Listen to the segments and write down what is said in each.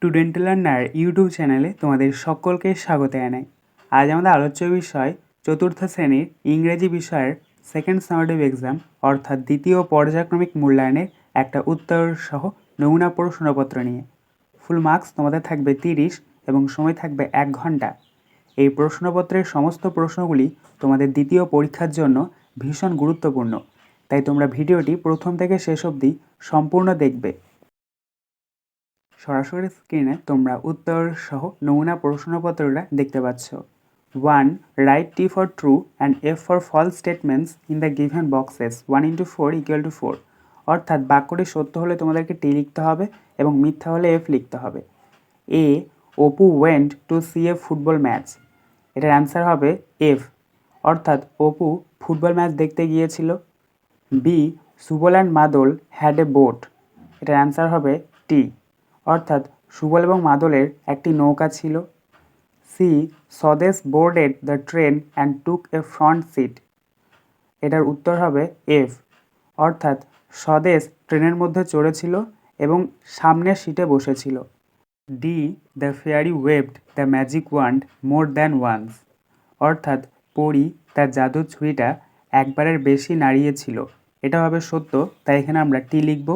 Student learner YouTube চ্যানেলে তোমাদের সকলকে স্বাগত জানাই। আজ আমাদের আলোচ্য বিষয় চতুর্থ শ্রেণীর ইংরেজি বিষয়ের সেকেন্ড সামেটিভ এক্সাম অর্থাৎ দ্বিতীয় পর্যায়ক্রমিক মূল্যায়নের একটা উত্তর সহ নমুনা প্রশ্নপত্র নিয়ে। ফুল মার্কস তোমাদের থাকবে 30 এবং সময় থাকবে 1 ঘন্টা। এই প্রশ্নপত্রের সমস্ত প্রশ্নগুলি তোমাদের দ্বিতীয় পরীক্ষার জন্য ভীষণ গুরুত্বপূর্ণ, তাই তোমরা ভিডিওটি প্রথম থেকে শেষ অবধি সম্পূর্ণ দেখবে। সরাসরি স্ক্রিনে তোমরা উত্তর সহ নমুনা প্রশ্নপত্রটা দেখতে পাচ্ছ। 1. Write T for true and F for false statements in the given boxes 1 * 4 = 4। অর্থাৎ বাক্যটি সত্য হলে তোমাদেরকে টি লিখতে হবে এবং মিথ্যা হলে এফ লিখতে হবে। A. Apu went to see a football match. এটার অ্যান্সার হবে এফ, অর্থাৎ অপু ফুটবল ম্যাচ দেখতে গিয়েছিল। B. Subal and Madal had a boat. এটার অ্যান্সার হবে টি, অর্থাৎ সুবল এবং মাদলের একটি নৌকা ছিল। C. Swadesh boarded the train and took a front seat. এটার উত্তর হবে এফ, অর্থাৎ স্বদেশ ট্রেনের মধ্যে চড়েছিল এবং সামনের সিটে বসেছিল। D. The fairy waved the magic wand more than once. অর্থাৎ পরী তার জাদুর ছুরিটা একবারের বেশি নাড়িয়েছিল। এটা হবে সত্য, তাই এখানে আমরা টি লিখব।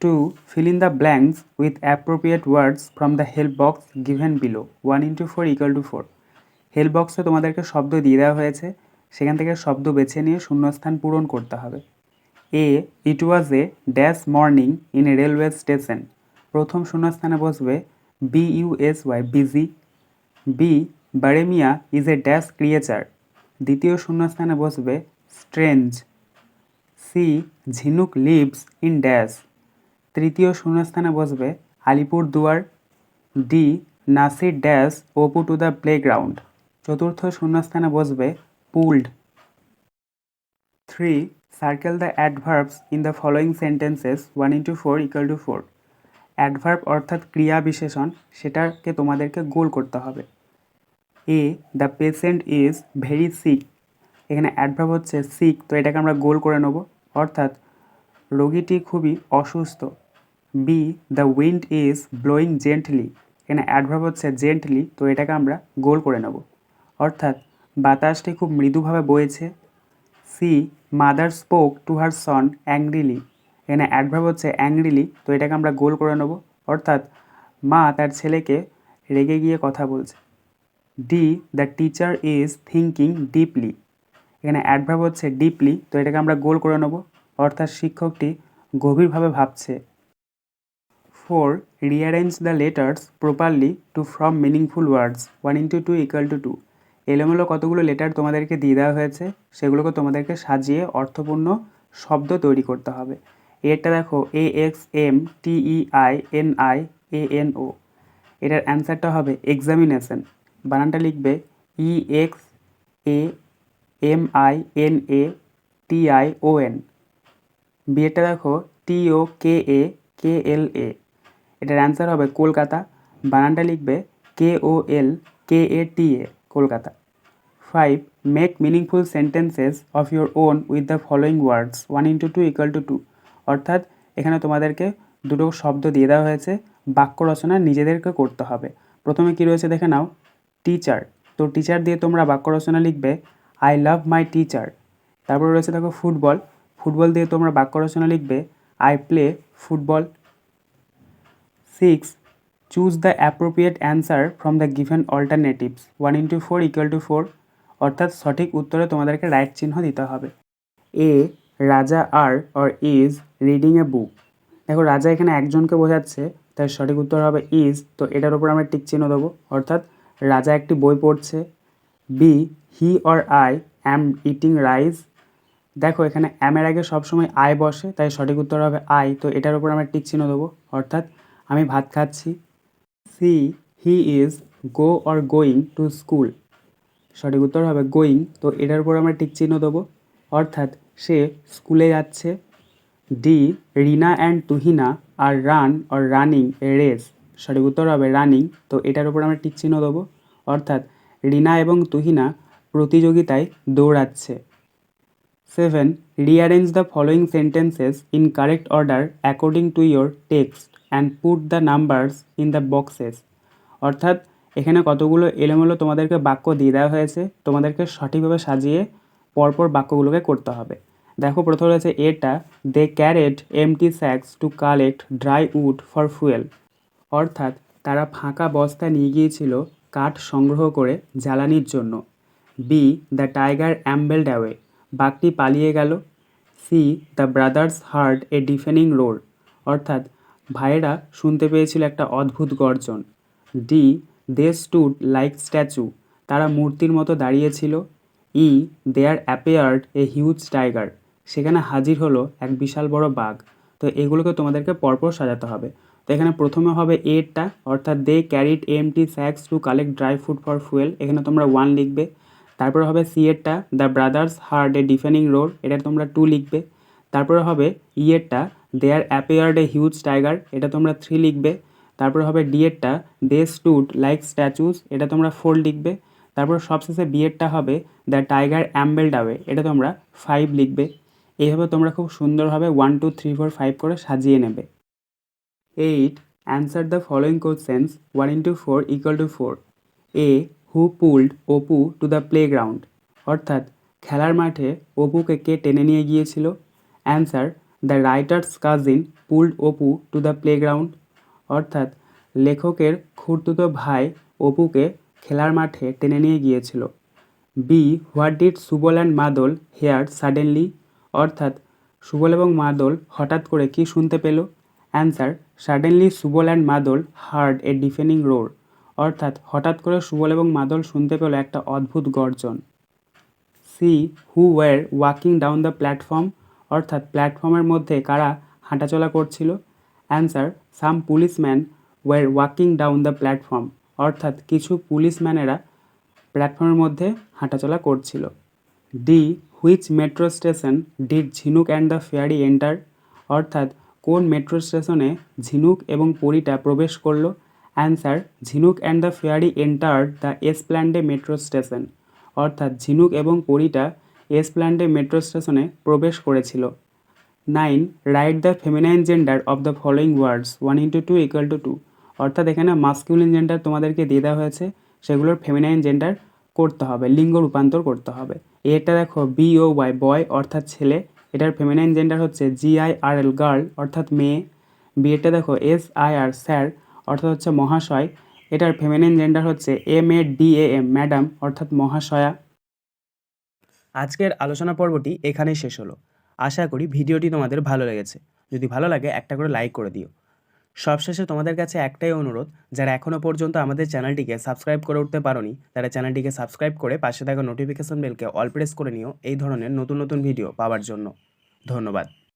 2. Fill in the blanks with appropriate words from the help box given below 1 * 4 = 4। Help বক্সে তোমাদেরকে শব্দ দিয়ে দেওয়া হয়েছে, সেখান থেকে শব্দ বেছে নিয়ে শূন্যস্থান পূরণ করতে হবে। A. It was a dash morning in a railway station. প্রথম শূন্যস্থানে বসবে BUSY busy. B. Baremia is a dash creature. দ্বিতীয় শূন্যস্থানে বসবে strange. C. Jhinuk lives in dash. তৃতীয় শূন্যস্থানে বসবে Alipurduar. D. Nasir dash Apu to the playground. চতুর্থ শূন্যস্থানে বসবে pulled. 3. Circle the adverbs in the following sentences 1 * 4 = 4। Adverb অর্থাৎ ক্রিয়া বিশেষণ, সেটাকে তোমাদেরকে গোল করতে হবে। A. The patient is very sick. এখানে অ্যাডভার্ব হচ্ছে সিক, তো এটাকে আমরা গোল করে নেব, অর্থাৎ রোগীটি খুবই অসুস্থ। B. The wind is blowing gently. এখানে অ্যাডভার্ব হচ্ছে জেন্টলি, তো এটাকে আমরা গোল করে নেব, অর্থাৎ বাতাসটি খুব মৃদুভাবে বইছে। C. Mother spoke to her son angrily. এখানে অ্যাডভার্ব হচ্ছে অ্যাংরিলি, তো এটাকে আমরা গোল করে নেব, অর্থাৎ মা তার ছেলেকে রেগে গিয়ে কথা বলছে। D. The teacher is thinking deeply. এখানে অ্যাডভার্ব হচ্ছে ডিপলি, তো এটাকে আমরা গোল করে নেব, অর্থাৎ শিক্ষকটি গভীরভাবে ভাবছে। 4. Rearrange the letters properly to form meaningful words 1 * 2 = 2। এলোমেলো কতগুলো লেটার তোমাদেরকে দিয়ে দেওয়া হয়েছে, সেগুলোকে তোমাদেরকে সাজিয়ে অর্থপূর্ণ শব্দ তৈরি করতে হবে। এরটা দেখো EXAMTEINIANO। এটার অ্যান্সারটা হবে এক্সামিনেশন। বানানটা লিখবে EXAMINATION। বিয়েরটা দেখো TOKAKLA। এটার অ্যান্সার হবে কলকাতা। বানানটা লিখবে KOLKATA, Kolkata. 5. Make meaningful sentences of your own with the following words 1 * 2 = 2। অর্থাৎ এখানে তোমাদেরকে দুটো শব্দ দিয়ে দেওয়া হয়েছে, বাক্য রচনা নিজেদেরকে করতে হবে। প্রথমে কী রয়েছে দেখে নাও, টিচার। তো টিচার দিয়ে তোমরা বাক্য রচনা লিখবে আই লাভ মাই টিচার। তারপর রয়েছে দেখো ফুটবল। ফুটবল দিয়ে তোমরা বাক্য রচনা লিখবে I play football. 6. Choose the appropriate answer from the given alternatives 1 * 4 = 4। অর্থাৎ সঠিক উত্তরে তোমাদেরকে রাইট চিহ্ন দিতে হবে। এ. রাজা আর অর ইজ রিডিং এ বুক। দেখো রাজা এখানে একজনকে বোঝাচ্ছে, তাই সঠিক উত্তর হবে ইজ, তো এটার উপর আমরা টিক চিহ্ন দেবো, অর্থাৎ রাজা একটি বই পড়ছে। B. He or I am eating rice. দেখো এখানে অ্যামের আগে সবসময় আই বসে, তাই সঠিক উত্তর হবে আই, তো এটার উপর আমরা টিক চিহ্ন দেবো, অর্থাৎ আমি ভাত খাচ্ছি। C. He is go or going to school. সঠিক উত্তর হবে গোয়িং, তো এটার উপর আমরা টিক চিহ্ন দেবো, অর্থাৎ সে স্কুলে যাচ্ছে। D. Rina and Tuhina are run or running a race. সঠিক উত্তর হবে রানিং, তো এটার উপর আমরা টিক চিহ্ন দেবো, অর্থাৎ রিনা এবং তুহিনা প্রতিযোগিতায় দৌড়াচ্ছে। 7. Rearrange the following sentences in correct order according to your text and put the numbers in the boxes. অর্থাৎ এখানে কতগুলো এলোমেলো তোমাদেরকে বাক্য দিয়ে দেওয়া হয়েছে, তোমাদেরকে সঠিকভাবে সাজিয়ে পরপর বাক্যগুলোকে করতে হবে। দেখো প্রথমে রয়েছে এটা, they carried empty sacks to collect dry wood for fuel. অর্থাৎ তারা ফাঁকা বস্তা নিয়ে গিয়েছিল কাঠ সংগ্রহ করে জ্বালানির জন্য। B, the tiger ambled away, বাঘটি পালিয়ে গেল। C, the brothers heard a deafening roar, অর্থাৎ ভাইয়েরা শুনতে পেয়েছিল একটা অদ্ভুত গর্জন। D, they stood like statue, তারা মূর্তির মতো দাঁড়িয়েছিল। E, there appeared a huge tiger, সেখানে হাজির হলো এক বিশাল বড় বাঘ। তো এগুলোকে তোমাদেরকে পরপর সাজাতে হবে। তো এখানে প্রথমে হবে এরটা, অর্থাৎ they carried empty sacks to collect dry fruit for fuel, এখানে তোমরা 1 লিখবে। তারপরে হবে সি এরটা, the brothers heard a deafening roar, এটা তোমরা 2 লিখবে। তারপরে হবে ই এরটা, there appeared a huge tiger, এটা তোমরা 3 লিখবে। তারপরে হবে ডি এরটা, দে স্টুড লাইক স্ট্যাচুস, এটা তোমরা 4 লিখবে। তারপর সবশেষে বি এরটা হবে দ্য টাইগার অ্যাম্বেলড অ্যাওয়ে, এটা তোমরা 5 লিখবে। এইভাবে তোমরা খুব সুন্দরভাবে 1 2 3 4 5 করে সাজিয়ে নেবে। 8. Answer the following questions 1 into 4 equal to 4. A. Who pulled Apu to the playground? অর্থাৎ খেলার মাঠে অপুকে কে টেনে নিয়ে গিয়েছিল? Answer, the writer's cousin pulled Apu to the playground. অর্থাৎ লেখকের খুড়তুতো ভাই অপুকে খেলার মাঠে টেনে নিয়ে গিয়েছিল। B, what did Subal and Madal hear suddenly? অর্থাৎ সুবল এবং মাদল হঠাৎ করে কি শুনতে পেল? Answer, suddenly Subal and Madal heard a deafening roar. অর্থাৎ হঠাৎ করে সুবল এবং মাদল শুনতে পেল একটা অদ্ভুত গর্জন। C, who were walking down the platform? অর্থাৎ প্ল্যাটফর্মের মধ্যে কারা হাঁটাচলা করছিল? Answer, some policeman were walking down the platform. অর্থাৎ কিছু পুলিশম্যানেরা প্ল্যাটফর্মের মধ্যে হাঁটাচলা করছিল। D, which metro station did Jhinuk and the fairy enter? অর্থাৎ কোন মেট্রো স্টেশনে ঝিনুক এবং পরীটা প্রবেশ করলো? Answer, Jhinuk and the fairy entered the Esplanade metro station. অর্থাৎ ঝিনুক এবং পরীটা এসপ্ল্যান্ডে মেট্রো স্টেশনে প্রবেশ করেছিল। 9. Write the feminine gender of the following words 1 into 2 equal to 2. অর্থাৎ এখানে মাস্কিউলিন জেন্ডার তোমাদেরকে দিয়ে দেওয়া হয়েছে, সেগুলোর ফেমিনাইন জেন্ডার করতে হবে, লিঙ্গ রূপান্তর করতে হবে। এটা দেখো BOY বয় অর্থাৎ ছেলে, এটার ফেমিনাইন জেন্ডার হচ্ছে GIRL গার্ল অর্থাৎ মেয়ে। বিয়েটা দেখো SIR স্যার অর্থাৎ হচ্ছে মহাশয়, এটার ফেমিনাইন জেন্ডার হচ্ছে MADAM ম্যাডাম অর্থাৎ মহাশয়া। আজকের আলোচনা পর্বটি এখানেই শেষ হলো। আশা করি ভিডিওটি তোমাদের ভালো লেগেছে। যদি ভালো লাগে একটা করে লাইক করে দিও। সবশেষে তোমাদের কাছে একটাই অনুরোধ, যারা এখনও পর্যন্ত আমাদের চ্যানেলটিকে সাবস্ক্রাইব করে উঠতে পারোনি, তারা চ্যানেলটিকে সাবস্ক্রাইব করে পাশে থাকা নোটিফিকেশন বেলকে অল প্রেস করে নিও এই ধরনের নতুন নতুন ভিডিও পাওয়ার জন্য। ধন্যবাদ।